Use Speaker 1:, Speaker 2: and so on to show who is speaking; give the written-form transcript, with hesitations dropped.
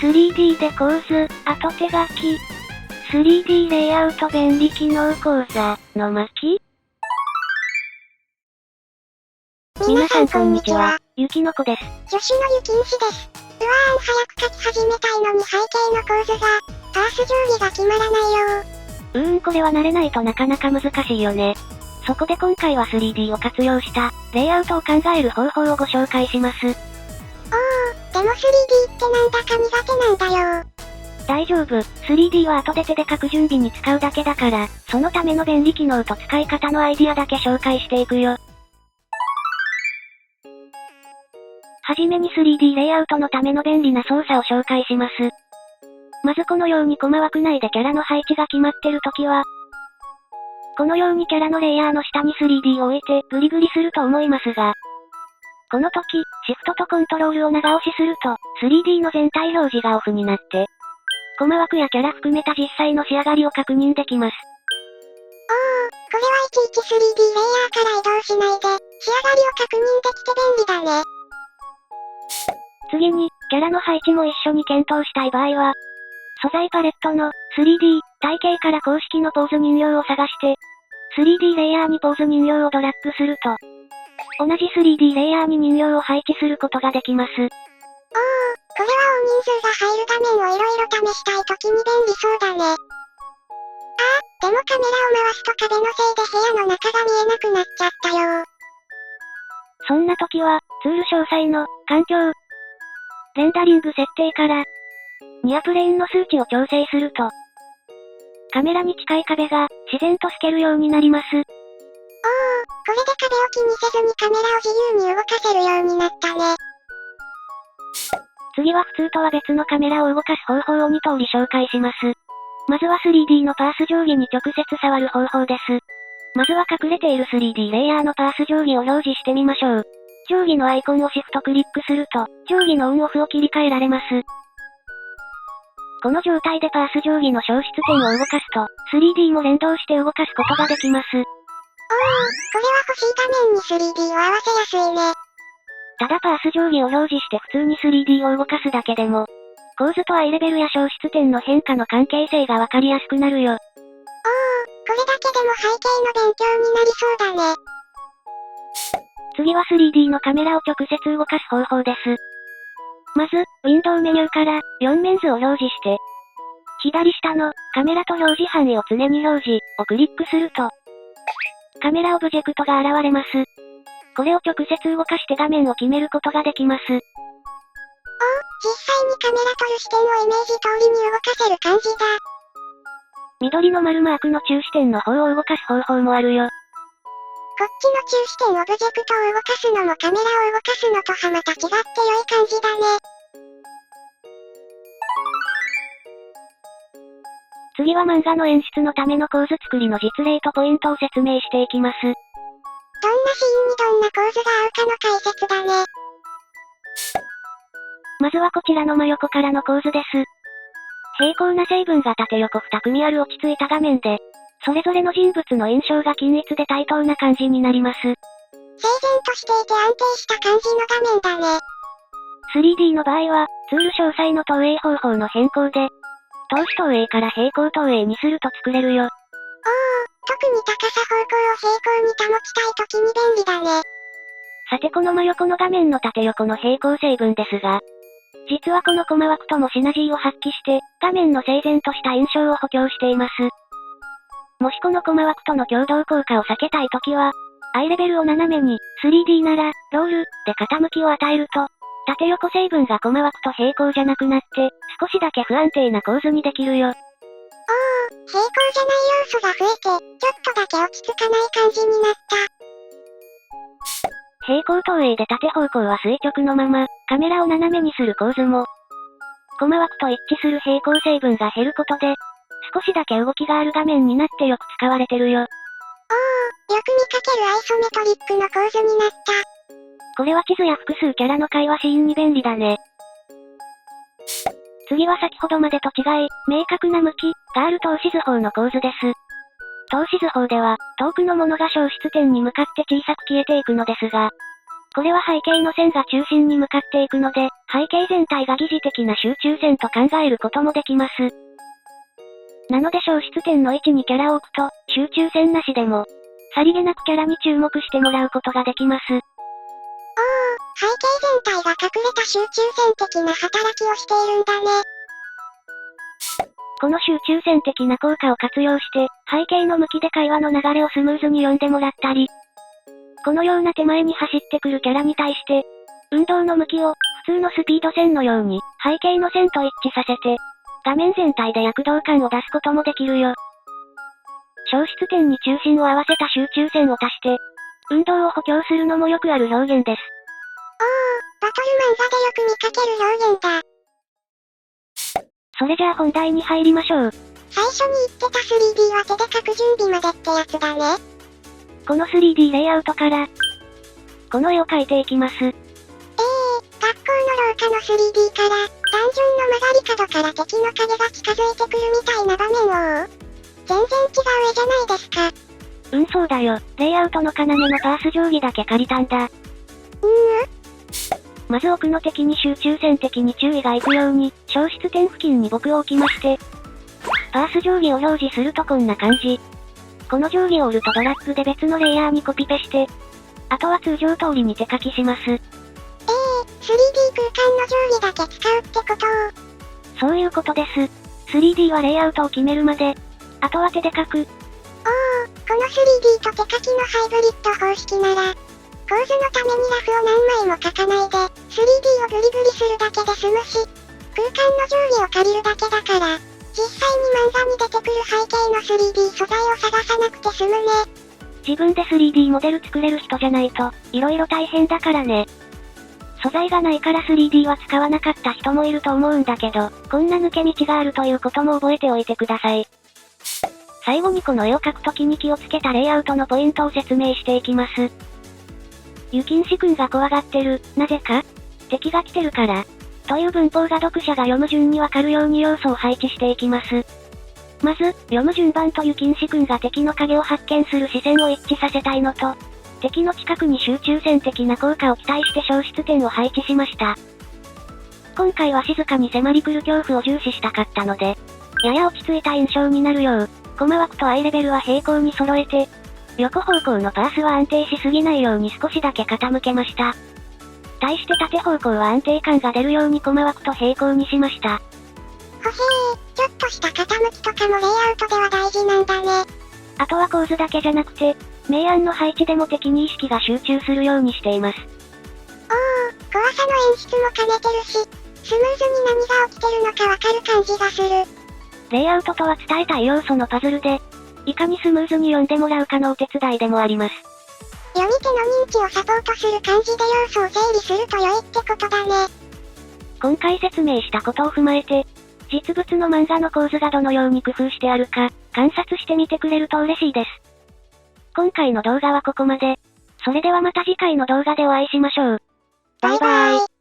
Speaker 1: 3D で構図、後手書き。3D レイアウト便利機能講座の巻。皆さんこんにちは、ゆきのこです。
Speaker 2: 助手のゆきんしです。早く書き始めたいのに背景の構図が、パース定規が決まらないよ
Speaker 1: これは慣れないとなかなか難しいよね。そこで今回は 3D を活用した、レイアウトを考える方法をご紹介します。
Speaker 2: でも 3D ってなんだか苦手なんだよ。
Speaker 1: 大丈夫、3D は後で手で書く準備に使うだけだから、そのための便利機能と使い方のアイディアだけ紹介していくよ。はじめに 3D レイアウトのための便利な操作を紹介します。まずこのようにコマ枠内でキャラの配置が決まってるときは、このようにキャラのレイヤーの下に 3D を置いてグリグリすると思いますが、この時、シフトとコントロールを長押しすると、3D の全体表示がオフになって、コマ枠やキャラ含めた実際の仕上がりを確認できます。
Speaker 2: これはいちいち 3D レイヤーから移動しないで、仕上がりを確認できて便利だね。
Speaker 1: 次に、キャラの配置も一緒に検討したい場合は、素材パレットの 3D 体系から公式のポーズ人形を探して、3D レイヤーにポーズ人形をドラッグすると、同じ 3D レイヤーに人形を配置することができます。
Speaker 2: これは大人数が入る画面をいろいろ試したいときに便利そうだね。でもカメラを回すと壁のせいで部屋の中が見えなくなっちゃったよ。
Speaker 1: そんな時は、ツール詳細の環境、レンダリング設定から、ニアプレーンの数値を調整すると、カメラに近い壁が自然と透けるようになります。
Speaker 2: これで壁を気にせずにカメラを自由に動かせるようになったね。
Speaker 1: 次は普通とは別のカメラを動かす方法を2通り紹介します。まずは 3D のパース定規に直接触る方法です。まずは隠れている 3D レイヤーのパース定規を表示してみましょう。定規のアイコンをシフトクリックすると、定規のオンオフを切り替えられます。この状態でパース定規の消失点を動かすと、3D も連動して動かすことができます。
Speaker 2: これは欲しい画面に 3D を合わせやすいね。
Speaker 1: ただパース定規を表示して普通に 3D を動かすだけでも、構図とアイレベルや消失点の変化の関係性がわかりやすくなるよ。
Speaker 2: これだけでも背景の勉強になりそうだね。
Speaker 1: 次は 3D のカメラを直接動かす方法です。まず、ウィンドウメニューから、4面図を表示して、左下の、カメラと表示範囲を常に表示、をクリックすると、カメラオブジェクトが現れます。これを直接動かして画面を決めることができます。
Speaker 2: 実際にカメラという視点をイメージ通りに動かせる感じだ。
Speaker 1: 緑の丸マークの中視点の方を動かす方法もあるよ。
Speaker 2: こっちの中視点オブジェクトを動かすのもカメラを動かすのとはまた違って良い感じだね。
Speaker 1: 次は漫画の演出のための構図作りの実例とポイントを説明していきます。
Speaker 2: どんなシーンにどんな構図が合うかの解説だね。
Speaker 1: まずはこちらの真横からの構図です。平行な成分が縦横2組ある落ち着いた画面で、それぞれの人物の印象が均一で対等な感じになります。
Speaker 2: 整然としていて安定した感じの画面だね。
Speaker 1: 3D の場合は、ツール詳細の投影方法の変更で、透視投影から平行投影にすると作れるよ。
Speaker 2: 特に高さ方向を平行に保ちたいときに便利だね。
Speaker 1: さてこの真横の画面の縦横の平行成分ですが、実はこのコマ枠ともシナジーを発揮して、画面の整然とした印象を補強しています。もしこのコマ枠との共同効果を避けたいときは、アイレベルを斜めに、3D なら、ロール、で傾きを与えると、縦横成分がコマ枠と平行じゃなくなって、少しだけ不安定な構図にできるよ。
Speaker 2: 平行じゃない要素が増えて、ちょっとだけ落ち着かない感じになった。
Speaker 1: 平行投影で縦方向は垂直のまま、カメラを斜めにする構図も、コマ枠と一致する平行成分が減ることで、少しだけ動きがある画面になってよく使われてるよ。
Speaker 2: よく見かけるアイソメトリックの構図になった。
Speaker 1: これは地図や複数キャラの会話シーンに便利だね。次は先ほどまでと違い、明確な向きがある透視図法の構図です。透視図法では、遠くのものが消失点に向かって小さく消えていくのですが、これは背景の線が中心に向かっていくので、背景全体が疑似的な集中線と考えることもできます。なので消失点の位置にキャラを置くと、集中線なしでも、さりげなくキャラに注目してもらうことができます。
Speaker 2: 背景全体が隠れた集中線的な働きをしているんだね。
Speaker 1: この集中線的な効果を活用して、背景の向きで会話の流れをスムーズに読んでもらったり、このような手前に走ってくるキャラに対して、運動の向きを、普通のスピード線のように、背景の線と一致させて、画面全体で躍動感を出すこともできるよ。消失点に中心を合わせた集中線を足して、運動を補強するのもよくある表現です。
Speaker 2: バトル漫画でよく見かける表現だ。
Speaker 1: それじゃあ本題に入りましょう。
Speaker 2: 最初に言ってた 3D は手で描く準備までってやつだね。
Speaker 1: この 3D レイアウトから、この絵を描いていきます。
Speaker 2: 学校の廊下の 3D から、ダンジョンの曲がり角から敵の影が近づいてくるみたいな場面を、全然違う絵じゃないですか。
Speaker 1: そうだよ。レイアウトの要のパース定規だけ借りたんだ。まず奥の敵に集中線的に注意がいくように、消失点付近に僕を置きまして、パース定規を表示するとこんな感じ。この定規をオルトドラッグで別のレイヤーにコピペして、あとは通常通りに手書きします。
Speaker 2: 3D 空間の定規だけ使うってこと？
Speaker 1: そういうことです。3D はレイアウトを決めるまで、あとは手で書く。
Speaker 2: この 3D と手書きのハイブリッド方式なら、構図のためにラフを何枚も書かないで、3D をグリグリするだけで済むし、空間の定規を借りるだけだから、実際に漫画に出てくる背景の 3D 素材を探さなくて済むね。
Speaker 1: 自分で 3D モデル作れる人じゃないと、色々大変だからね。素材がないから 3D は使わなかった人もいると思うんだけど、こんな抜け道があるということも覚えておいてください。最後にこの絵を描くときに気をつけたレイアウトのポイントを説明していきます。ユキンシ君が怖がってる、なぜか敵が来てるから。という文法が読者が読む順にわかるように要素を配置していきます。まず、読む順番とユキンシ君が敵の影を発見する視線を一致させたいのと、敵の近くに集中線的な効果を期待して消失点を配置しました。今回は静かに迫り来る恐怖を重視したかったので、やや落ち着いた印象になるよう、コマ枠とアイレベルは平行に揃えて、横方向のパースは安定しすぎないように少しだけ傾けました。対して縦方向は安定感が出るようにコマ枠と平行にしました。
Speaker 2: ちょっとした傾きとかもレイアウトでは大事なんだね。
Speaker 1: あとは構図だけじゃなくて、明暗の配置でも敵に意識が集中するようにしています。
Speaker 2: 怖さの演出も兼ねてるし、スムーズに何が起きてるのかわかる感じがする。
Speaker 1: レイアウトとは伝えたい要素のパズルで、いかにスムーズに読んでもらうかのお手伝いでもあります。
Speaker 2: 読み手の認知をサポートする感じで要素を整理すると良いってことだね。
Speaker 1: 今回説明したことを踏まえて、実物の漫画の構図がどのように工夫してあるか、観察してみてくれると嬉しいです。今回の動画はここまで。それではまた次回の動画でお会いしましょう。バイバイ。